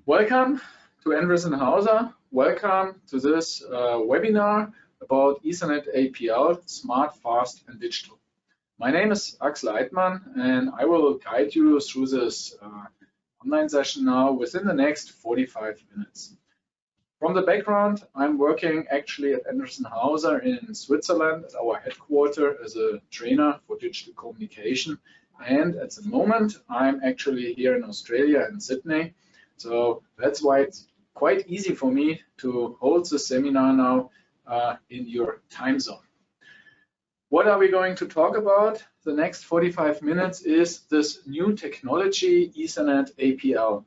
Welcome to Endress+Hauser. Welcome to this webinar about Ethernet-APL, smart, fast, and digital. My name is Axel Eitmann, and I will guide you through this online session now within the next 45 minutes. From the background, I'm working actually at Endress+Hauser in Switzerland at our headquarters as a trainer for digital communication. And at the moment, I'm actually here in Australia in Sydney. So that's why it's quite easy for me to hold the seminar now in your time zone. What are we going to talk about? The next 45 minutes is this new technology, Ethernet-APL.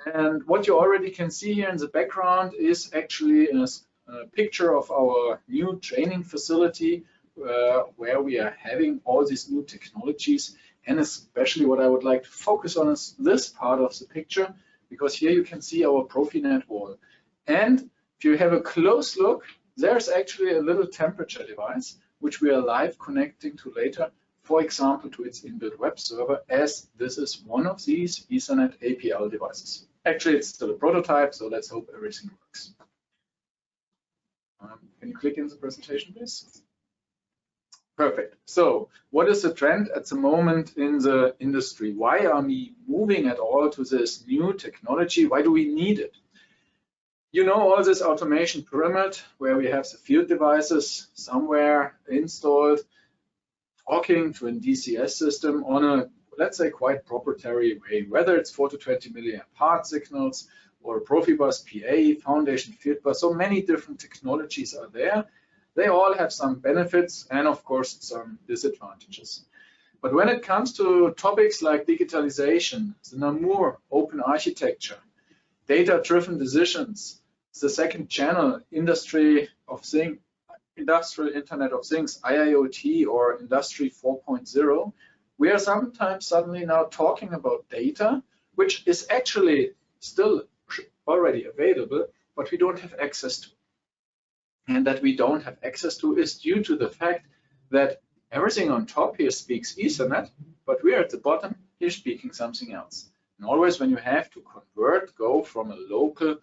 And what you already can see here in the background is actually a picture of our new training facility where we are having all these new technologies. And especially what I would like to focus on is this part of the picture, because here you can see our Profinet wall. And if you have a close look, there's actually a little temperature device, which we are live connecting to later, for example, to its inbuilt web server, as this is one of these Ethernet-APL devices. Actually, it's still a prototype, so let's hope everything works. Can you click in the presentation, please? Perfect. So what is the trend at the moment in the industry? Why are we moving at all to this new technology? Why do we need it? You know all this automation pyramid where we have the field devices somewhere installed, talking to a DCS system on a, let's say, quite proprietary way, whether it's 4 to 20 milliamp part signals or Profibus PA, foundation field bus. So many different technologies are there. They all have some benefits and, of course, some disadvantages. But when it comes to topics like digitalization, the Namur open architecture, data-driven decisions, the second channel, industrial Internet of Things, IIoT, or Industry 4.0, we are sometimes suddenly now talking about data, which is actually still already available, but we don't have access to. And that we don't have access to is due to the fact that everything on top here speaks Ethernet, but we're at the bottom here speaking something else. And always when you have to go from a local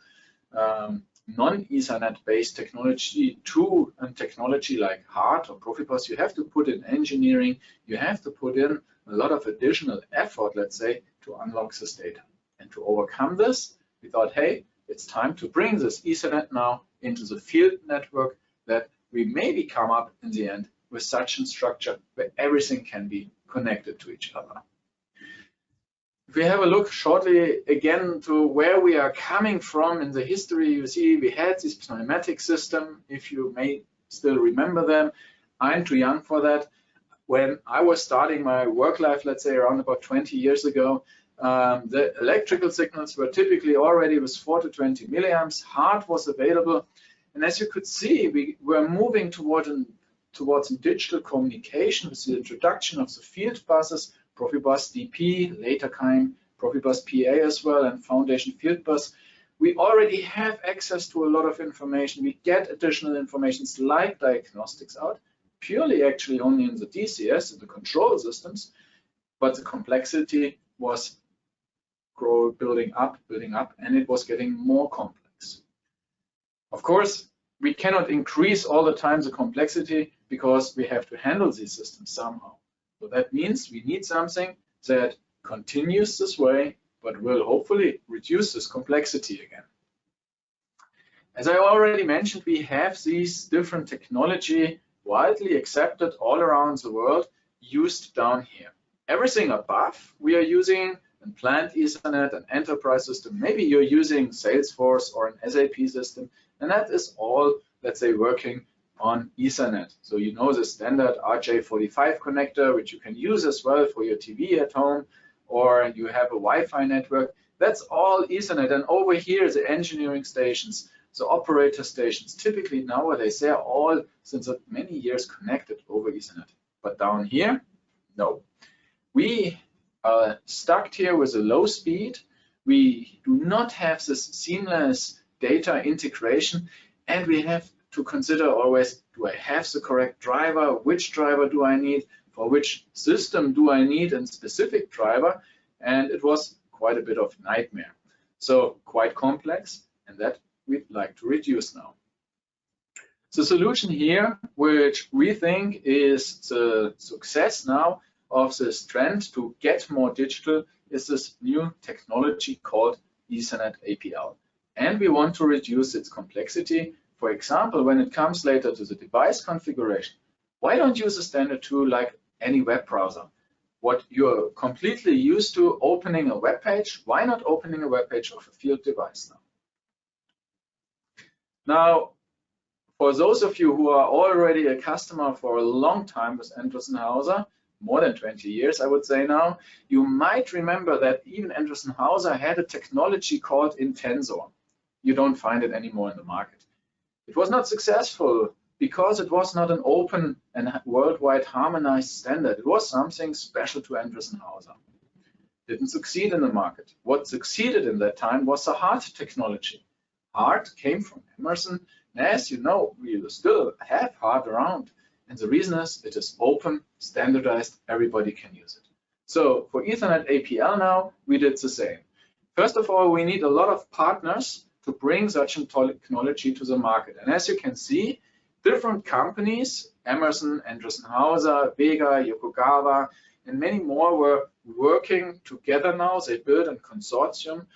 non-Ethernet based technology to a technology like HART or Profibus, you have to put in engineering, you have to put in a lot of additional effort, let's say, to unlock this data. And to overcome this, we thought, hey, it's time to bring this Ethernet now into the field network, that we maybe come up in the end with such a structure where everything can be connected to each other. If we have a look shortly again to where we are coming from in the history, you see we had this pneumatic system, if you may still remember them. I'm too young for that. When I was starting my work life, let's say around about 20 years ago, the electrical signals were typically already with 4 to 20 milliamps. HART was available. And as you could see, we were moving towards digital communication with the introduction of the field buses, Profibus DP, later came Profibus PA as well, and foundation field bus. We already have access to a lot of information. We get additional informations like diagnostics out, purely actually only in the DCS, in the control systems, but the complexity was building up, and it was getting more complex. Of course, we cannot increase all the time the complexity because we have to handle these systems somehow. So that means we need something that continues this way, but will hopefully reduce this complexity again. As I already mentioned, we have these different technology widely accepted all around the world, used down here. Everything above we are using and plant Ethernet, an enterprise system. Maybe you're using Salesforce or an SAP system, and that is all, let's say, working on Ethernet. So you know the standard RJ45 connector, which you can use as well for your TV at home, or you have a Wi-Fi network. That's all Ethernet. And over here, the engineering stations, the operator stations, typically nowadays, they are all, since many years, connected over Ethernet. But down here, no. We are stuck here with a low speed. We do not have this seamless data integration, and we have to consider always, do I have the correct driver? Which driver do I need? For which system do I need a specific driver? And it was quite a bit of nightmare. So quite complex, and that we'd like to reduce now. The solution here, which we think is the success now of this trend to get more digital, is this new technology called Ethernet-APL. And we want to reduce its complexity. For example, when it comes later to the device configuration, why don't use a standard tool like any web browser? What you're completely used to opening a web page, why not opening a web page of a field device now? Now, for those of you who are already a customer for a long time with Endress+Hauser, more than 20 years, I would say now, you might remember that even Endress+Hauser had a technology called Intensor. You don't find it anymore in the market. It was not successful because it was not an open and worldwide harmonized standard. It was something special to Endress+Hauser. Didn't succeed in the market. What succeeded in that time was the HART technology. HART came from Emerson. And as you know, we still have HART around. And the reason is it is open, standardized, everybody can use it. So for Ethernet-APL now, we did the same. First of all, we need a lot of partners to bring such a technology to the market. And as you can see, different companies, Emerson, Endress+Hauser, Vega, Yokogawa, and many more were working together now. They built a consortium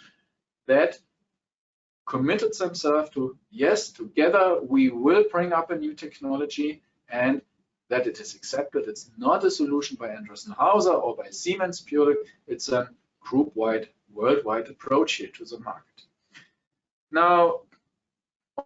that committed themselves to, yes, together we will bring up a new technology and that it is accepted. It's not a solution by Endress+Hauser or by Siemens purely. It's a group-wide, worldwide approach here to the market. Now,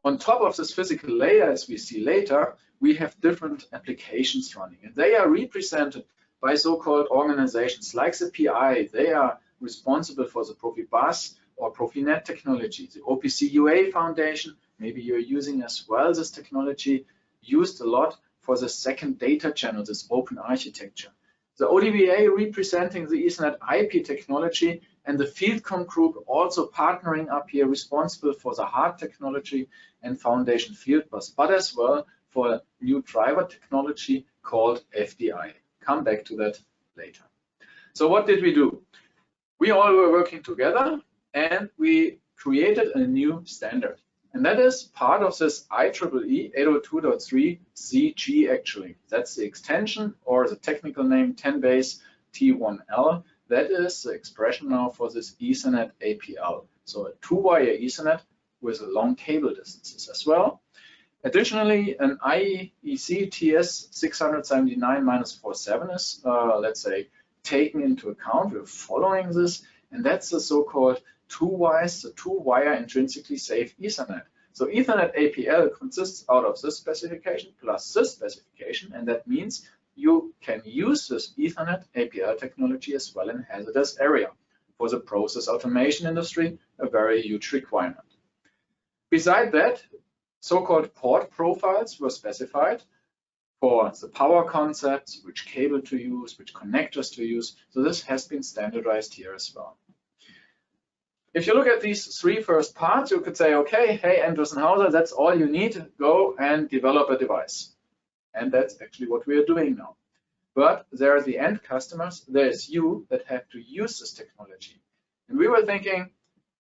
on top of this physical layer, as we see later, we have different applications running, and they are represented by so-called organizations like the PI. They are responsible for the Profibus or Profinet technology. The OPC UA Foundation, maybe you're using as well this technology, used a lot for the second data channel, this open architecture. The ODBA representing the Ethernet IP technology, and the Fieldcom group also partnering up here, responsible for the HART technology and Foundation Fieldbus, but as well for a new driver technology called FDI. Come back to that later. So what did we do? We all were working together and we created a new standard. And that is part of this IEEE 802.3 CG actually. That's the extension or the technical name 10-base T1L. That is the expression now for this Ethernet-APL. So a two-wire Ethernet with long cable distances as well. Additionally, an IEC TS 679-47 is, let's say, taken into account. We're following this, and that's the so-called two-wire intrinsically safe Ethernet. So Ethernet-APL consists out of this specification plus this specification, and that means you can use this Ethernet-APL technology as well in hazardous area. For the process automation industry, a very huge requirement. Beside that, so-called port profiles were specified for the power concepts, which cable to use, which connectors to use. So this has been standardized here as well. If you look at these three first parts, you could say, okay, hey, Endress+Hauser, that's all you need. Go and develop a device. And that's actually what we are doing now. But there are the end customers, there's you that have to use this technology. And we were thinking,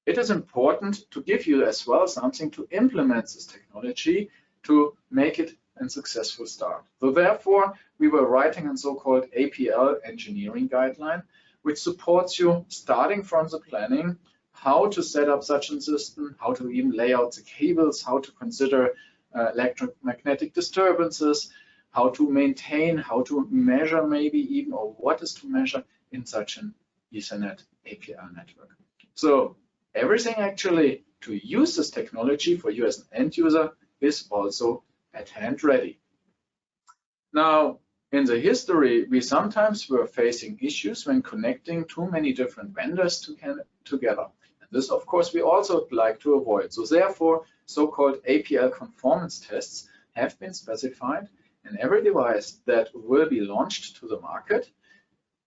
it is important to give you as well something to implement this technology to make it a successful start. So therefore, we were writing a so-called APL engineering guideline, which supports you starting from the planning, how to set up such a system, how to even lay out the cables, how to consider electromagnetic disturbances, how to maintain, how to measure maybe even, or what is to measure in such an Ethernet-APL network. So everything actually to use this technology for you as an end user is also at hand ready. Now, in the history, we sometimes were facing issues when connecting too many different vendors together. And this, of course, we also would like to avoid. So therefore, so-called APL conformance tests have been specified, and every device that will be launched to the market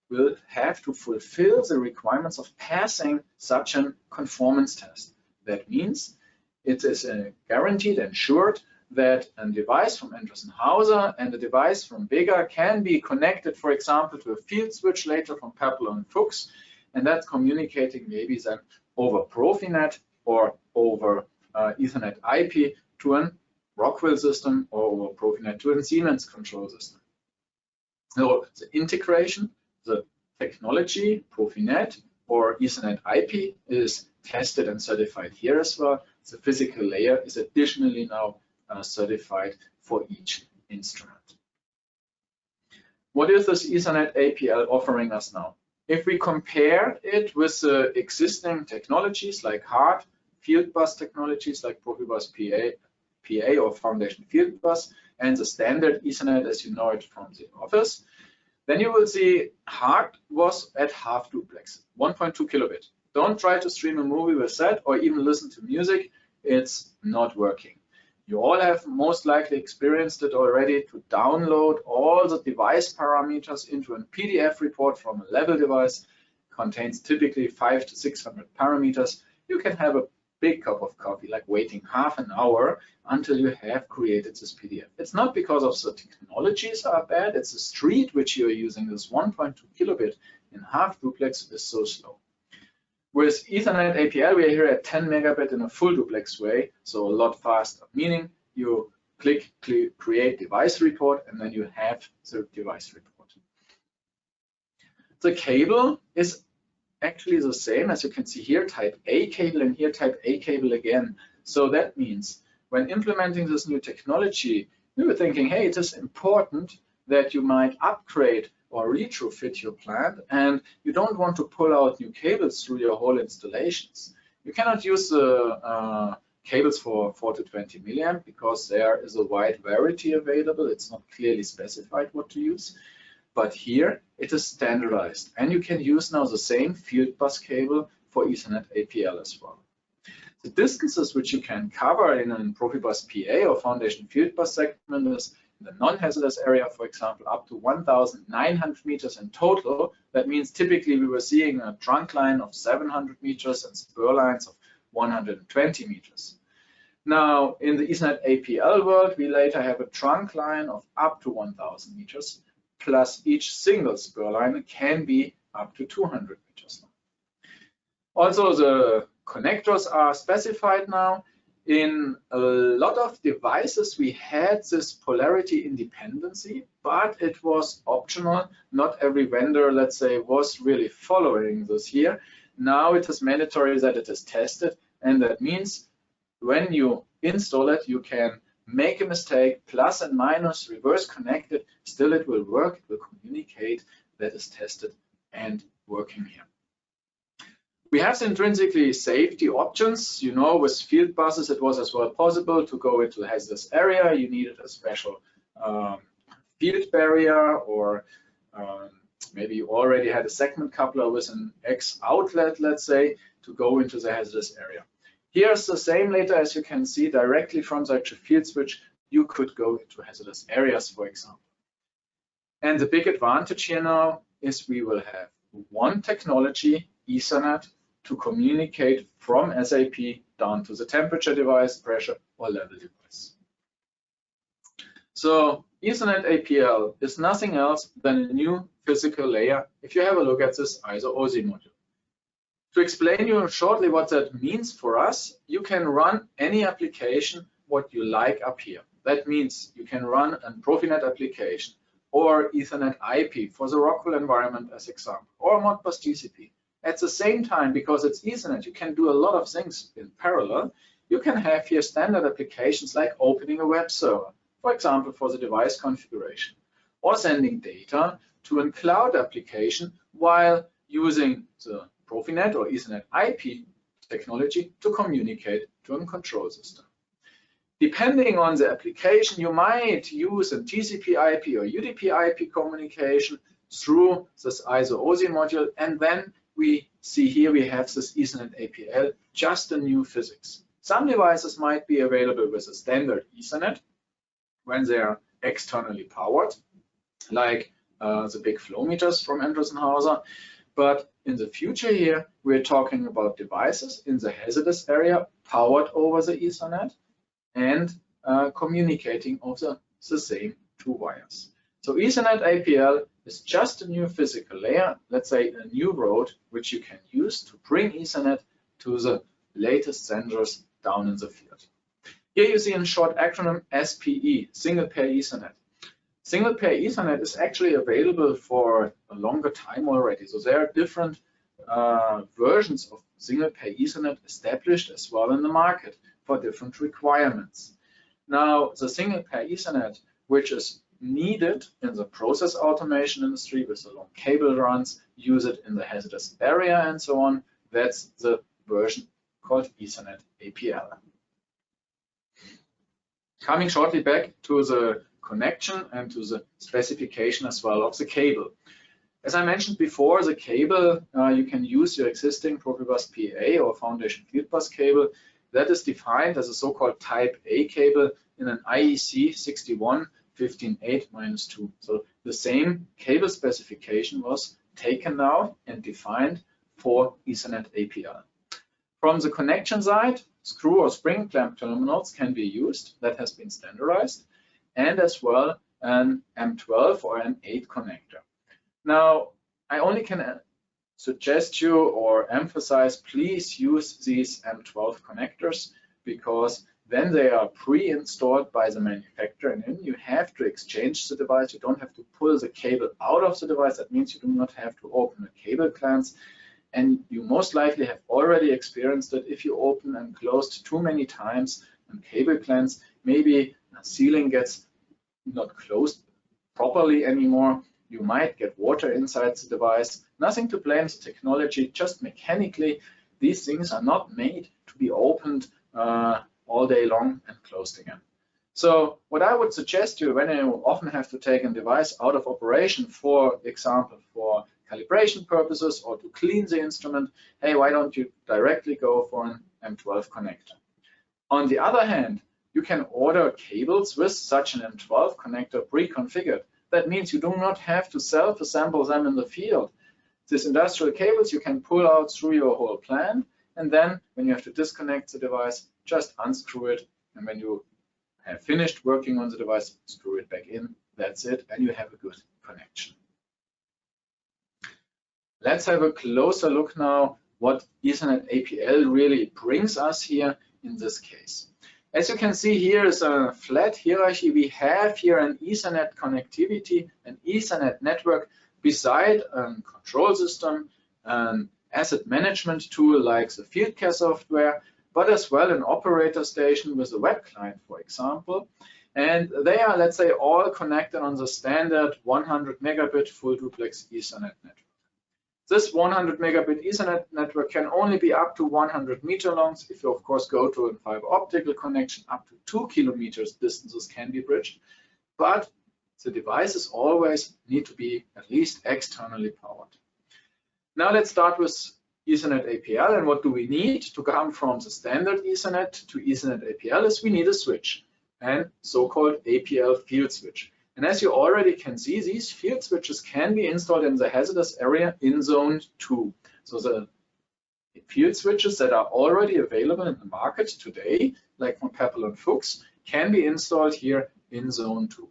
will have to fulfill the requirements of passing such a conformance test. That means it is guaranteed, ensured that a device from Endress+Hauser and a device from Vega can be connected, for example, to a field switch later from Pepperl and Fuchs, and that's communicating maybe then over Profinet or over Ethernet IP to an Rockwell system or over Profinet to a Siemens control system. So the integration, the technology, Profinet or Ethernet IP is tested and certified here as well. The physical layer is additionally now certified for each instrument. What is this Ethernet-APL offering us now? If we compare it with the existing technologies like hard field bus technologies like Profibus PA or Foundation Field Bus and the standard Ethernet as you know it from the office, then you will see hard was at half duplex, 1.2 kilobit. Don't try to stream a movie with that or even listen to music. It's not working. You all have most likely experienced it already to download all the device parameters into a PDF report from a level device. Contains typically 500 to 600 parameters. You can have a big cup of coffee, like waiting half an hour until you have created this PDF. It's not because of the technologies are bad, it's the street which you're using. This 1.2 kilobit in half duplex is so slow. With Ethernet-APL, we are here at 10 megabit in a full duplex way, so a lot faster, meaning you click create device report, and then you have the device report. The cable is actually the same, as you can see here, type A cable, and here type A cable again. So that means when implementing this new technology, we were thinking, hey, it is important that you might upgrade or retrofit your plant, and you don't want to pull out new cables through your whole installations. You cannot use the cables for 4 to 20 milliamp because there is a wide variety available. It's not clearly specified what to use, but here it is standardized, and you can use now the same field bus cable for Ethernet-APL as well. The distances which you can cover in a Profibus PA or Foundation Field Bus segment is in the non-hazardous area, for example, up to 1,900 meters in total. That means typically we were seeing a trunk line of 700 meters and spur lines of 120 meters. Now, in the Ethernet-APL world, we later have a trunk line of up to 1,000 meters, plus each single spur line can be up to 200 meters long. Also, the connectors are specified now. In a lot of devices, we had this polarity independency, but it was optional. Not every vendor, let's say, was really following this here. Now it is mandatory that it is tested, and that means when you install it, you can make a mistake, plus and minus, reverse connect it, still it will work, it will communicate, that is tested and working here. We have intrinsically safety options. You know, with field buses, it was as well possible to go into the hazardous area. You needed a special field barrier, or maybe you already had a segment coupler with an X outlet, let's say, to go into the hazardous area. Here's the same later, as you can see, directly from the actual field switch, you could go into hazardous areas, for example. And the big advantage here now is we will have one technology, Ethernet, to communicate from SAP down to the temperature device, pressure, or level device. So Ethernet-APL is nothing else than a new physical layer if you have a look at this IIoT module. To explain you shortly what that means for us, you can run any application what you like up here. That means you can run a Profinet application or Ethernet IP for the Rockwell environment as example, or Modbus TCP. At the same time, because it's Ethernet, you can do a lot of things in parallel. You can have here standard applications like opening a web server, for example, for the device configuration, or sending data to a cloud application while using the Profinet or Ethernet IP technology to communicate to a control system. Depending on the application, you might use a TCP IP or UDP IP communication through this IIoT module, and then we see here we have this Ethernet-APL, just a new physics. Some devices might be available with a standard Ethernet when they are externally powered, like the big flow meters from Endress+Hauser. But in the future here, we're talking about devices in the hazardous area powered over the Ethernet and communicating over the same two wires. So Ethernet-APL is just a new physical layer, let's say a new road, which you can use to bring Ethernet to the latest sensors down in the field. Here you see in short acronym SPE, Single Pair Ethernet. Single Pair Ethernet is actually available for a longer time already. So there are different versions of Single Pair Ethernet established as well in the market for different requirements. Now, the Single Pair Ethernet, which is needed in the process automation industry with the long cable runs, use it in the hazardous area and so on, that's the version called Ethernet-APL. Coming shortly back to the connection and to the specification as well of the cable. As I mentioned before, the cable, you can use your existing Profibus PA or foundation field bus cable that is defined as a so-called type A cable in an IEC 61158-2. So the same cable specification was taken now and defined for Ethernet-APL. From the connection side, screw or spring clamp terminals can be used. That has been standardized, and as well an M12 or M8 connector. Now, I only can suggest you or emphasize, please use these M12 connectors, because then they are pre-installed by the manufacturer, and then you have to exchange the device. You don't have to pull the cable out of the device. That means you do not have to open the cable clamps. And you most likely have already experienced that if you open and closed too many times and cable clamps, maybe the sealing gets not closed properly anymore. You might get water inside the device. Nothing to blame the technology, just mechanically, these things are not made to be opened all day long and closed again. So what I would suggest you, when you often have to take a device out of operation, for example, for calibration purposes or to clean the instrument, hey, why don't you directly go for an M12 connector? On the other hand, you can order cables with such an M12 connector pre-configured. That means you do not have to self-assemble them in the field. These industrial cables you can pull out through your whole plant, and then when you have to disconnect the device, just unscrew it, and when you have finished working on the device, screw it back in. That's it, and you have a good connection. Let's have a closer look now what Ethernet-APL really brings us here in this case. As you can see, here is a flat hierarchy. We have here an Ethernet connectivity, an Ethernet network beside a control system, an asset management tool like the field care software, but as well an operator station with a web client, for example. And they are, let's say, all connected on the standard 100 megabit full duplex Ethernet network. This 100 megabit Ethernet network can only be up to 100 meter long. If you, of course, go to a fiber optical connection, up to 2 kilometers distances can be bridged. But the devices always need to be at least externally powered. Now let's start with Ethernet-APL. And what do we need to come from the standard Ethernet to Ethernet-APL is we need a switch, and so-called APL field switch. And as you already can see, these field switches can be installed in the hazardous area in zone 2. So the field switches that are already available in the market today, like from Peppel and Fuchs, can be installed here in zone 2.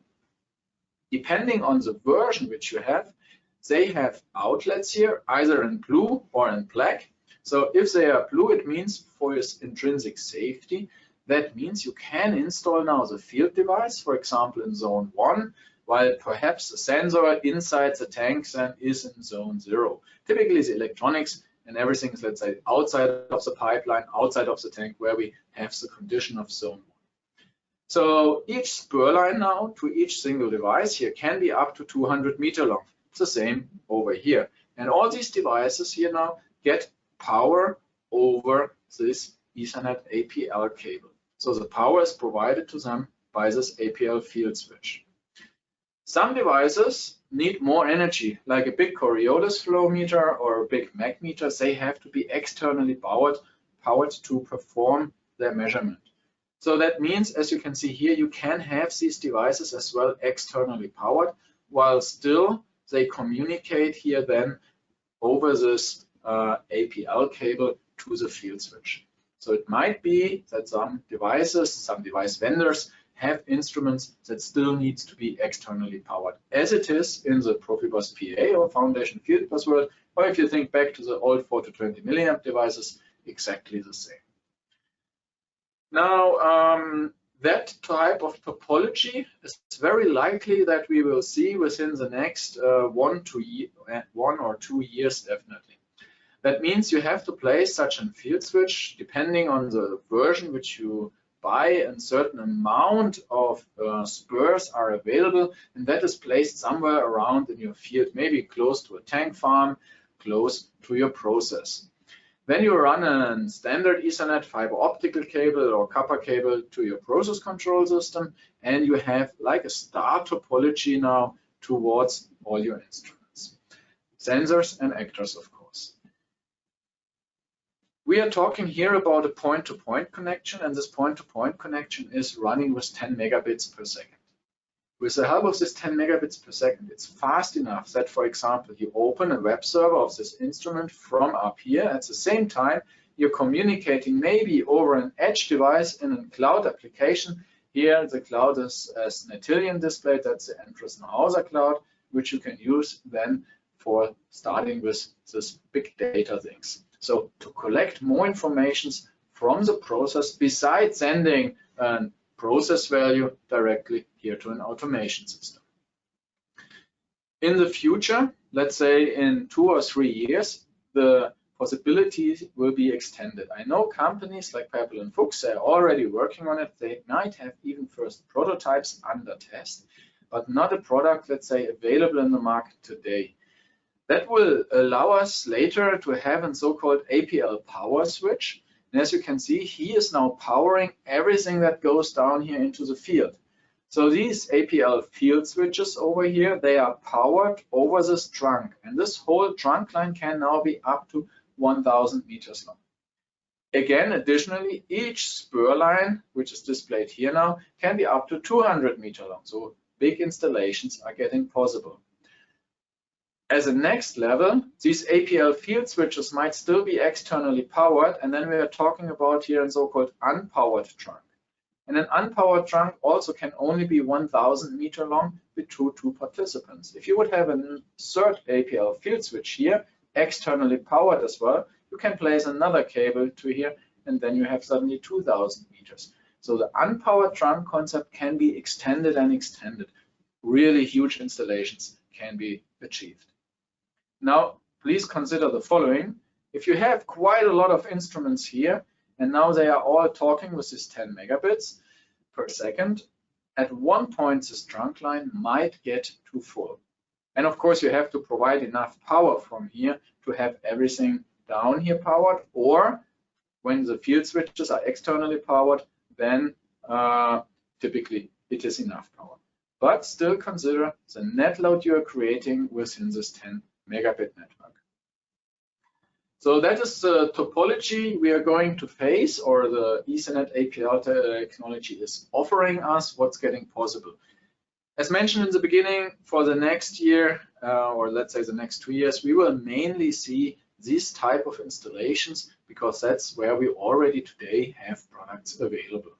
Depending on the version which you have, they have outlets here, either in blue or in black. So if they are blue, it means for its intrinsic safety. That means you can install now the field device, for example, in zone 1, while perhaps the sensor inside the tank then is in zone 0. Typically, the electronics and everything is, let's say, outside of the pipeline, outside of the tank, where we have the condition of zone 1. So each spur line now to each single device here can be up to 200 meter long. It's the same over here. And all these devices here now get power over this Ethernet-APL cable. So the power is provided to them by this APL field switch. Some devices need more energy, like a big Coriolis flow meter or a big mag meter. They have to be externally powered to perform their measurement. So that means, as you can see here, you can have these devices as well externally powered, while still they communicate here then over this APL cable to the field switch. So it might be that some devices, some device vendors have instruments that still needs to be externally powered, as it is in the Profibus PA or Foundation Field Bus world, or if you think back to the old 4 to 20 milliamp devices, exactly the same. Now, that type of topology is very likely that we will see within the next 1 or 2 years, definitely. That means you have to place such a field switch depending on the version which you buy, and certain amount of spurs are available, and that is placed somewhere around in your field, maybe close to a tank farm, close to your process. Then you run a standard Ethernet fiber optical cable or copper cable to your process control system, and you have like a star topology now towards all your instruments, sensors and actors, of course. We are talking here about a point-to-point connection, and this point-to-point connection is running with 10 megabits per second. With the help of this 10 megabits per second, it's fast enough that, for example, you open a web server of this instrument from up here. At the same time, you're communicating maybe over an edge device in a cloud application. Here, the cloud is as an Etilian display. That's the Endress+Hauser cloud, which you can use then for starting with this big data things. So to collect more informations from the process besides sending a process value directly here to an automation system. In the future, let's say in 2 or 3 years, the possibilities will be extended. I know companies like Pebble and Fuchs are already working on it. They might have even first prototypes under test, but not a product, let's say, available in the market today. That will allow us later to have a so-called APL power switch. And as you can see, he is now powering everything that goes down here into the field. So these APL field switches over here, they are powered over this trunk. And this whole trunk line can now be up to 1,000 meters long. Again, additionally, each spur line, which is displayed here now, can be up to 200 meters long. So big installations are getting possible. As a next level, these APL field switches might still be externally powered, and then we are talking about here a so-called unpowered trunk. And an unpowered trunk also can only be 1,000 meters long with two participants. If you would have a third APL field switch here, externally powered as well, you can place another cable to here, and then you have suddenly 2,000 meters. So the unpowered trunk concept can be extended and extended. Really huge installations can be achieved. Now, please consider the following. If you have quite a lot of instruments here, and now they are all talking with this 10 megabits per second, at one point this trunk line might get too full. And of course, you have to provide enough power from here to have everything down here powered, or when the field switches are externally powered, then typically it is enough power. But still consider the net load you are creating within this 10 megabit network. So that is the topology we are going to face, or the Ethernet-APL technology is offering us what's getting possible. As mentioned in the beginning, for the next year, or let's say the next 2 years, we will mainly see these type of installations because that's where we already today have products available.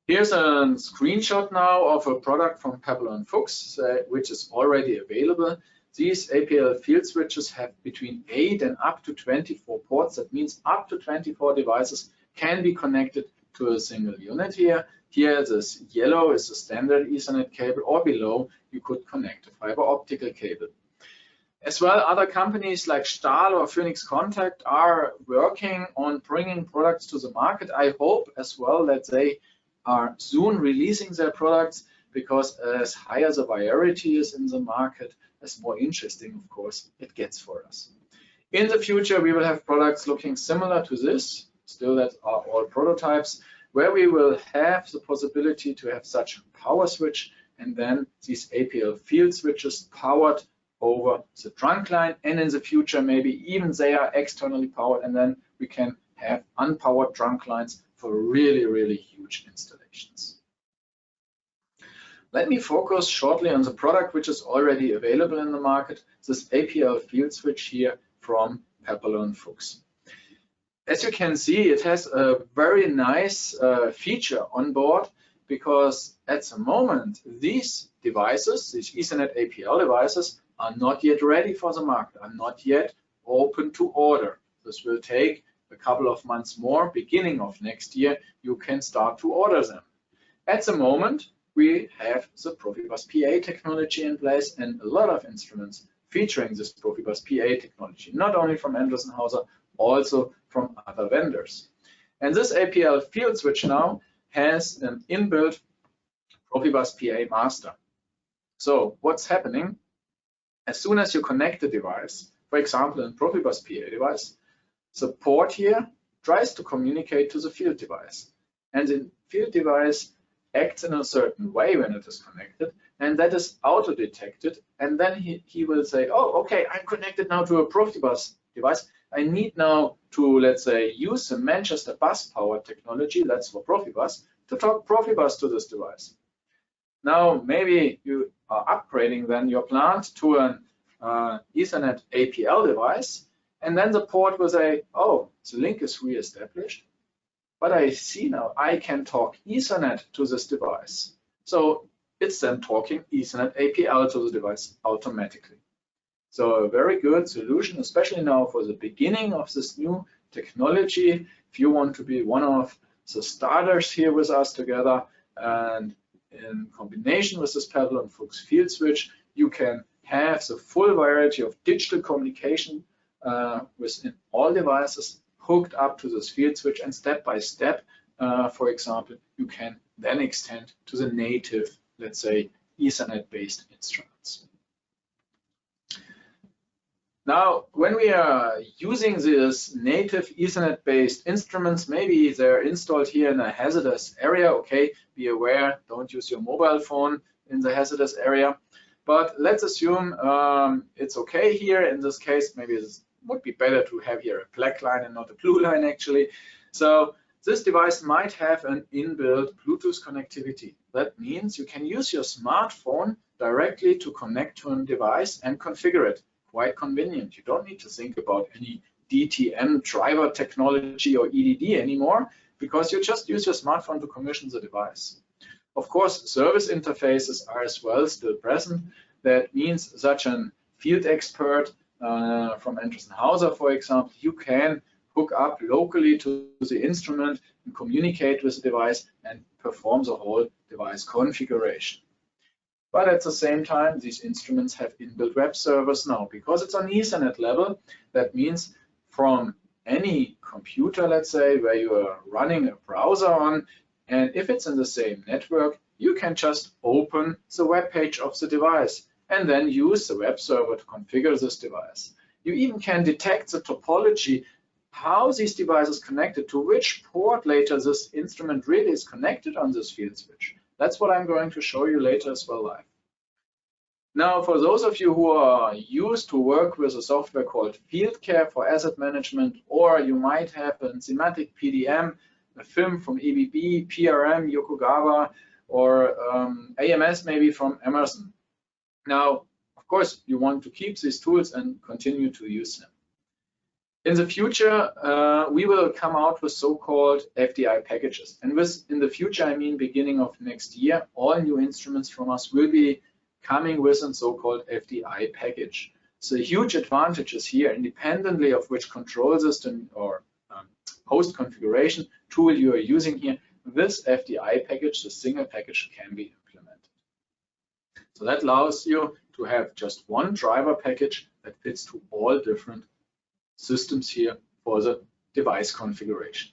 Here's a screenshot now of a product from Pebble and Fuchs, which is already available. These APL field switches have between 8 and up to 24 ports. That means up to 24 devices can be connected to a single unit here. Here, this yellow is the standard Ethernet cable, or below, you could connect a fiber optical cable. As well, other companies like Stahl or Phoenix Contact are working on bringing products to the market. I hope as well that they are soon releasing their products, because as higher the variety is in the market, as more interesting, of course, it gets for us. In the future, we will have products looking similar to this, still that are all prototypes, where we will have the possibility to have such a power switch, and then these APL field switches powered over the trunk line, and in the future, maybe even they are externally powered, and then we can have unpowered trunk lines for really, really huge installations. Let me focus shortly on the product which is already available in the market, this APL field switch here from Pebble and Fuchs. As you can see, it has a very nice feature on board, because at the moment, these devices, these Ethernet-APL devices, are not yet ready for the market, are not yet open to order. this will take a couple of months more. Beginning of next year, you can start to order them. At the moment, we have the Profibus PA technology in place and a lot of instruments featuring this Profibus PA technology, not only from Endress+Hauser, also from other vendors. And this APL field switch now has an inbuilt Profibus PA master. So what's happening? As soon as you connect the device, for example, in Profibus PA device, the port here tries to communicate to the field device. And the field device acts in a certain way when it is connected, and that is auto-detected. And then he will say, oh, okay, I'm connected now to a Profibus device. I need now to, let's say, use the Manchester bus power technology, that's for Profibus, to talk Profibus to this device. Now, maybe you are upgrading then your plant to an Ethernet-APL device, and then the port will say, oh, the link is re-established, but I see now I can talk Ethernet to this device. So it's then talking Ethernet-APL to the device automatically. So a very good solution, especially now for the beginning of this new technology. If you want to be one of the starters here with us together, and in combination with this Pebble and Fuchs field switch, you can have the full variety of digital communication within all devices hooked up to this field switch, and step by step, for example, you can then extend to the native, let's say, Ethernet-based instruments. Now, when we are using these native Ethernet-based instruments, maybe they're installed here in a hazardous area. Okay, be aware, don't use your mobile phone in the hazardous area. But let's assume it's okay here. In this case, maybe it would be better to have here a black line and not a blue line, actually. So this device might have an inbuilt Bluetooth connectivity. That means you can use your smartphone directly to connect to a device and configure it. Quite convenient. You don't need to think about any DTM driver technology or EDD anymore, because you just use your smartphone to commission the device. Of course, service interfaces are as well still present. That means such a field expert from Endress+Hauser, for example, you can hook up locally to the instrument and communicate with the device and perform the whole device configuration. But at the same time, these instruments have inbuilt web servers now, because it's on Ethernet level. That means from any computer, let's say, where you are running a browser on, and if it's in the same network, you can just open the web page of the device and then use the web server to configure this device. You even can detect the topology, how these devices connected, to which port later this instrument really is connected on this field switch. That's what I'm going to show you later as well live. Now, for those of you who are used to work with a software called FieldCare for asset management, or you might have a Semantic PDM, a FIM from ABB, PRM, Yokogawa, or AMS maybe from Emerson. Now, of course, you want to keep these tools and continue to use them. In the future, we will come out with so-called FDI packages. And with in the future, I mean beginning of next year, all new instruments from us will be coming with a so-called FDI package. So huge advantages here, independently of which control system or host configuration tool you are using here, this FDI package, the single package, can be implemented. So that allows you to have just one driver package that fits to all different systems here for the device configuration.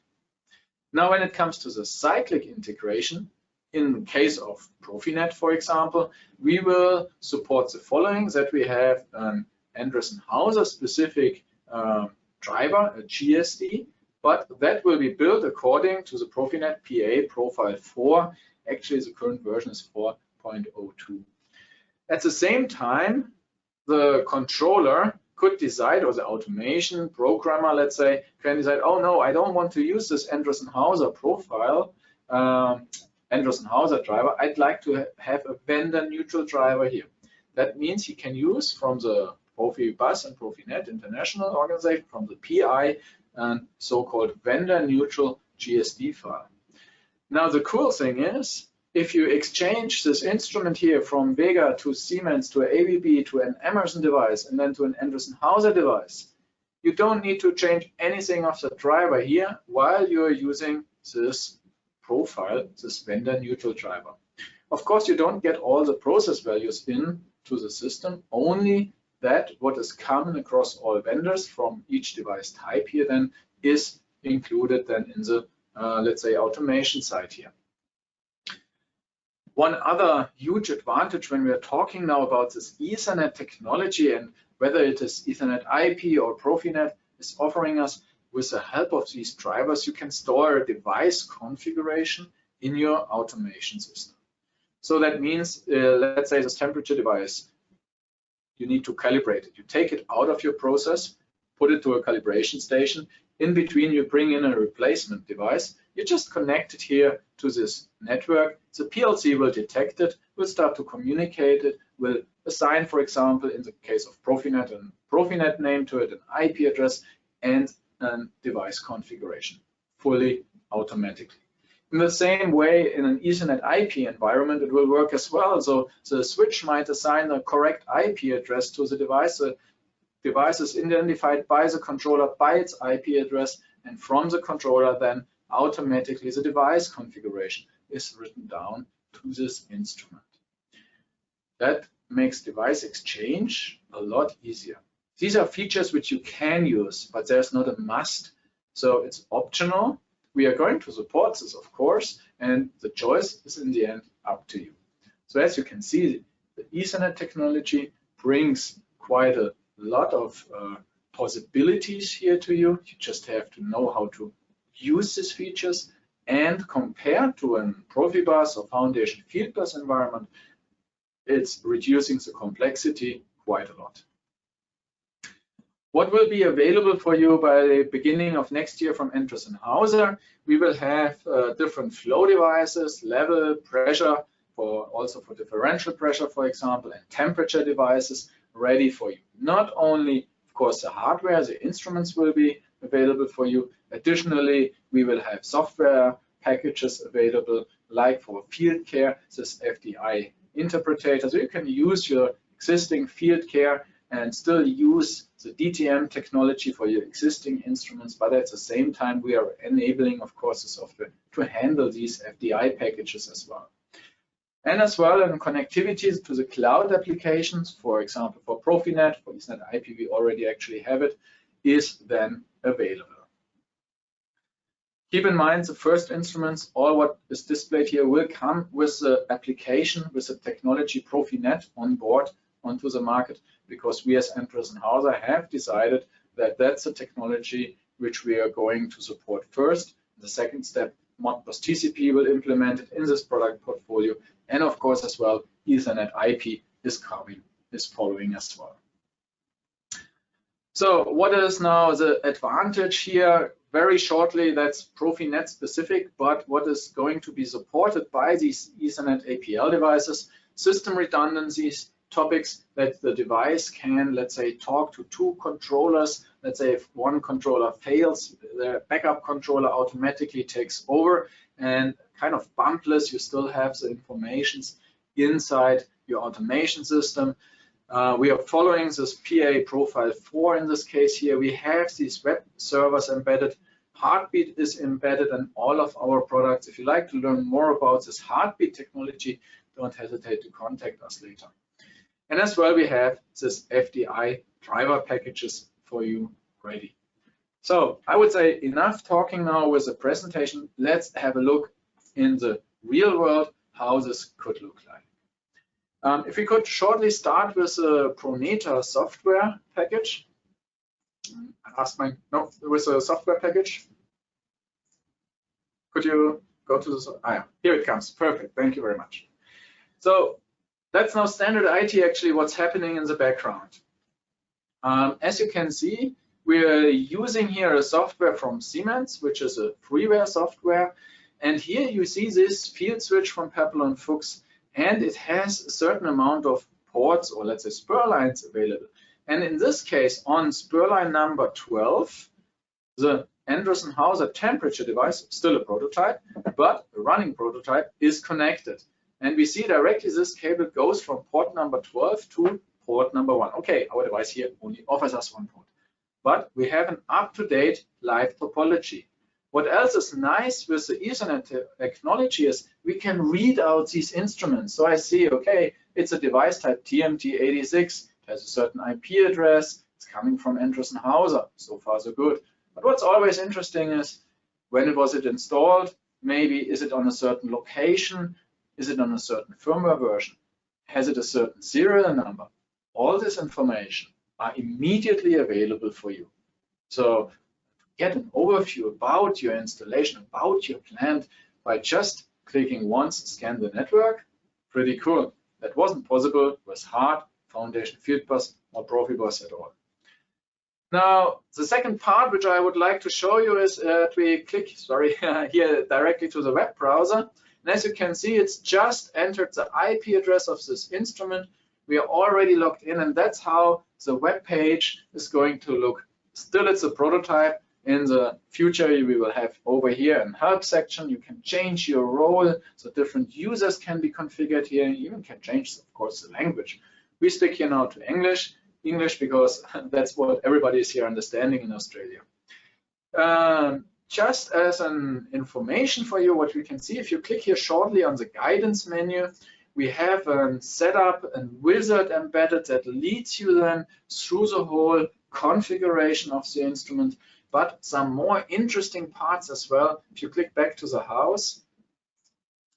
Now, when it comes to the cyclic integration, in case of Profinet, for example, we will support the following: that we have an Endress+Hauser specific driver, a GSD, but that will be built according to the Profinet PA Profile 4. Actually, the current version is 4.02. At the same time, the controller could decide, or the automation programmer, let's say, can decide, oh no, I don't want to use this Endress+Hauser profile, Endress+Hauser driver. I'd like to have a vendor neutral driver here. That means he can use from the Profibus and Profinet International organization, from the PI, and so-called vendor neutral GSD file. Now, the cool thing is, if you exchange this instrument here from Vega to Siemens to ABB to an Emerson device and then to an Endress+Hauser device, You don't need to change anything of the driver here while you're using this profile, this vendor neutral driver. Of course, you don't get all the process values into the system, only that what is common across all vendors from each device type here then is included then in the, let's say, automation side here. One other huge advantage when we are talking now about this Ethernet technology and whether it is Ethernet-IP or Profinet is offering us, with the help of these drivers, you can store a device configuration in your automation system. So that means, let's say this temperature device, you need to calibrate it. You take it out of your process, put it to a calibration station. In between, you bring in a replacement device. You just connect it here to this network. The PLC will detect it, will start to communicate it, will assign, for example, in the case of Profinet, a Profinet name to it, an IP address, and a device configuration, fully automatically. In the same way, in an Ethernet IP environment, it will work as well. So the switch might assign the correct IP address to the device. The device is identified by the controller by its IP address, and from the controller then automatically the device configuration is written down to this instrument. That makes device exchange a lot easier. These are features which you can use, but there's not a must. So it's optional. We are going to support this, of course, and the choice is in the end up to you. So as you can see, the Ethernet technology brings quite a lot of possibilities here to you. You just have to know how to use these features, and compared to a Profibus or Foundation Field Bus environment, it's reducing the complexity quite a lot. What will be available for you by the beginning of next year from Endress+Hauser? We will have different flow devices, level, pressure, also for differential pressure, for example, and temperature devices ready for you. Not only, of course, the hardware, the instruments will be available for you. Additionally, we will have software packages available, like for field care, this FDI interpreter. So you can use your existing field care and still use the DTM technology for your existing instruments, but at the same time, we are enabling, of course, the software to handle these FDI packages as well. And as well in connectivity to the cloud applications, for example, for Profinet, for Ethernet IP, we already actually have it, is then available. Keep in mind the first instruments, all what is displayed here will come with the application, with the technology Profinet on board onto the market, because we as Endress+Hauser have decided that that's the technology which we are going to support first. The second step, Modbus TCP will implement it in this product portfolio, and of course as well Ethernet IP is following as well. So what is now the advantage here? Very shortly, that's Profinet specific, but what is going to be supported by these Ethernet-APL devices, system redundancies, topics that the device can, let's say, talk to two controllers. Let's say if one controller fails, the backup controller automatically takes over, and kind of bumpless, you still have the informations inside your automation system. We are following this PA profile 4 in this case here. We have these web servers embedded. Heartbeat is embedded in all of our products. If you'd like to learn more about this heartbeat technology, don't hesitate to contact us later. And as well, we have this FDI driver packages for you ready. So I would say enough talking now with the presentation. Let's have a look in the real world how this could look like. If we could shortly start with the Proneta software package. With a software package. Could you go to the, yeah, here it comes, perfect, thank you very much. So that's now standard IT actually what's happening in the background. As you can see, we're using here a software from Siemens, which is a freeware software. And here you see this field switch from Papillon Fuchs, and it has a certain amount of ports, or let's say spur lines available. And in this case, on spur line number 12, the Endress+Hauser temperature device, still a prototype, but a running prototype, is connected. And we see directly this cable goes from port number 12 to port number 1. Okay, our device here only offers us one port. but we have an up-to-date live topology. What else is nice with the Ethernet technology is we can read out these instruments. So I see, okay, it's a device type TMT86, it has a certain IP address, it's coming from Endress+Hauser. So far, so good. But what's always interesting is when was it installed? Maybe is it on a certain location? Is it on a certain firmware version? Has it a certain serial number? All this information are immediately available for you. So get an overview about your installation, about your plant by just clicking once, scan the network. Pretty cool. That wasn't possible with hard foundation field bus or Profibus at all. Now, the second part which I would like to show you is we click, here directly to the web browser. And as you can see, it's just entered the IP address of this instrument. We are already logged in, and that's how the web page is going to look. Still, it's a prototype. In the future, we will have over here in help section, you can change your role, so different users can be configured here. You even can change, of course, the language. We stick here now to English because that's what everybody is here understanding in Australia. Just as an information for you, what we can see, if you click here shortly on the guidance menu, we have a setup and wizard embedded that leads you then through the whole configuration of the instrument. But some more interesting parts as well. If you click back to the house,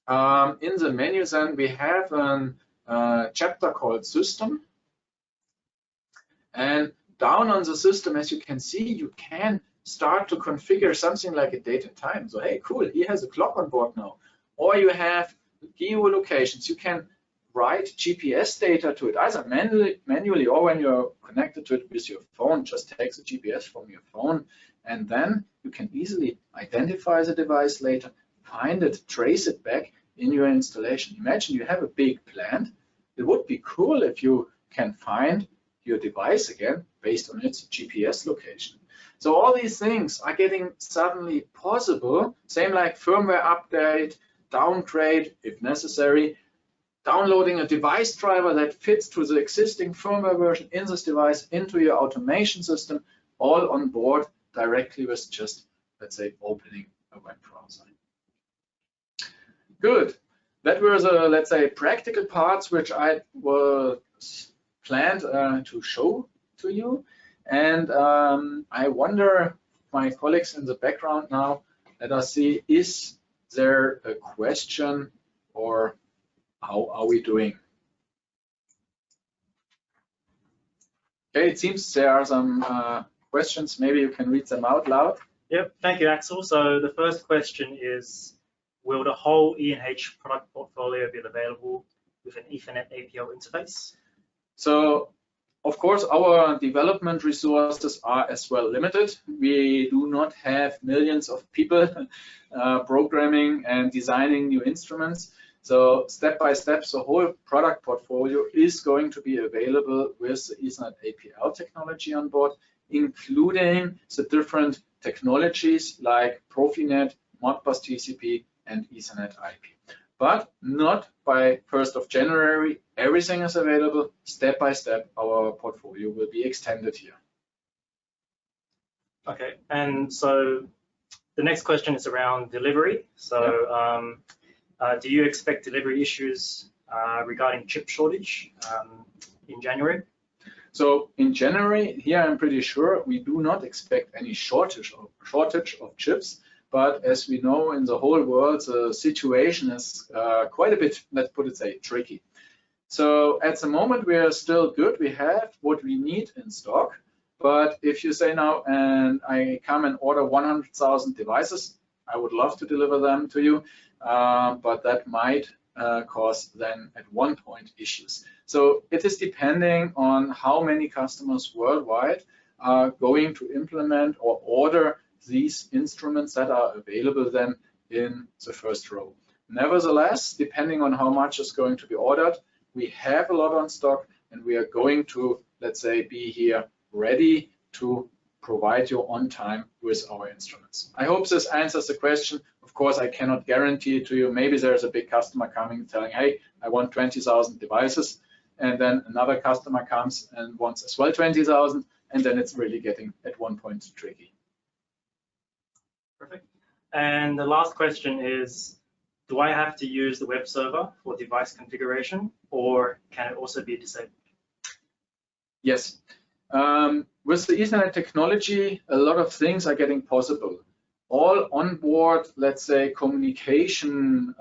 in the menu then we have a chapter called System. And down on the system, as you can see, you can start to configure something like a date and time. So, hey, cool, he has a clock on board now. Or you have geolocations. You can write GPS data to it, either manually or when you're connected to it with your phone. Just take the GPS from your phone, and then you can easily identify the device later, find it, trace it back in your installation. Imagine you have a big plant. It would be cool if you can find your device again based on its GPS location. So all these things are getting suddenly possible, same like firmware update, downgrade if necessary, downloading a device driver that fits to the existing firmware version in this device into your automation system, all on board directly with just, let's say, opening a web browser. Good. That were the, let's say, practical parts which I was planned to show to you. And I wonder, my colleagues in the background now, let us see, is there a question or how are we doing? Okay, it seems there are some questions. Maybe you can read them out loud. Yep, thank you, Axel. So the first question is, will the whole E&H product portfolio be available with an Ethernet-APL interface? So, of course, our development resources are as well limited. We do not have millions of people programming and designing new instruments. So step by step, the whole product portfolio is going to be available with the Ethernet-APL technology on board, including the different technologies like Profinet, Modbus TCP, and Ethernet IP. But not by 1st of January, everything is available. Step by step, our portfolio will be extended here. Okay, and so the next question is around delivery. So do you expect delivery issues regarding chip shortage in January? So in January, here I'm pretty sure we do not expect any shortage of chips. But as we know, in the whole world, the situation is quite a bit, let's put it, say, tricky. So at the moment, we are still good. We have what we need in stock. But if you say now, and I come and order 100,000 devices, I would love to deliver them to you. But that might cause then at one point issues. So it is depending on how many customers worldwide are going to implement or order these instruments that are available then in the first row. Nevertheless, depending on how much is going to be ordered, we have a lot on stock, and we are going to, let's say, be here ready to provide you on time with our instruments. I hope this answers the question. Of course, I cannot guarantee it to you. Maybe there's a big customer coming telling, hey, I want 20,000 devices. And then another customer comes and wants as well 20,000. and then it's really getting at one point tricky. Perfect. And the last question is, do I have to use the web server for device configuration, or can it also be disabled? Yes. With the Ethernet technology, a lot of things are getting possible. All onboard, let's say, communication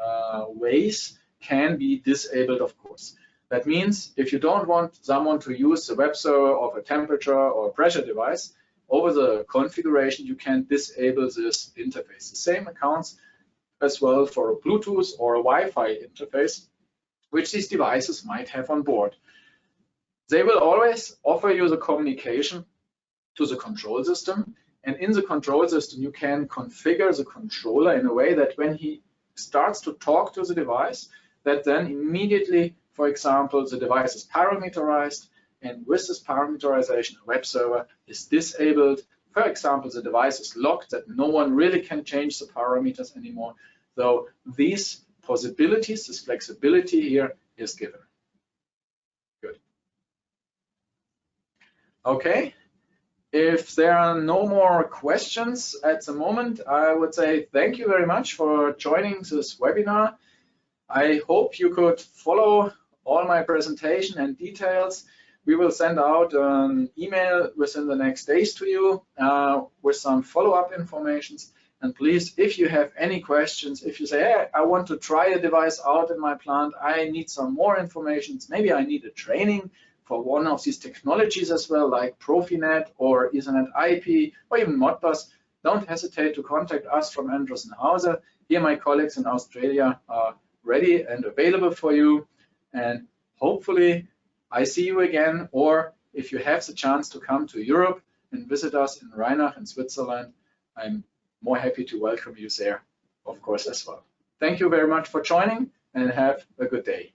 ways can be disabled, of course. That means if you don't want someone to use the web server of a temperature or pressure device, over the configuration, you can disable this interface. The same accounts as well for a Bluetooth or a Wi-Fi interface, which these devices might have on board. They will always offer you the communication to the control system. And in the control system, you can configure the controller in a way that when he starts to talk to the device, that then immediately, for example, the device is parameterized. And with this parameterization, a web server is disabled. For example, the device is locked, that no one really can change the parameters anymore. So these possibilities, this flexibility here is given. Good. Okay. If there are no more questions at the moment, I would say thank you very much for joining this webinar. I hope you could follow all my presentation and details. We will send out an email within the next days to you with some follow-up information. And please, if you have any questions, if you say, hey, I want to try a device out in my plant, I need some more information, maybe I need a training for one of these technologies as well, like Profinet or Ethernet-IP or even Modbus, don't hesitate to contact us from Endress+Hauser. Here my colleagues in Australia are ready and available for you. And hopefully I see you again, or if you have the chance to come to Europe and visit us in Rheinach in Switzerland, I'm more happy to welcome you there, of course, as well. Thank you very much for joining and have a good day.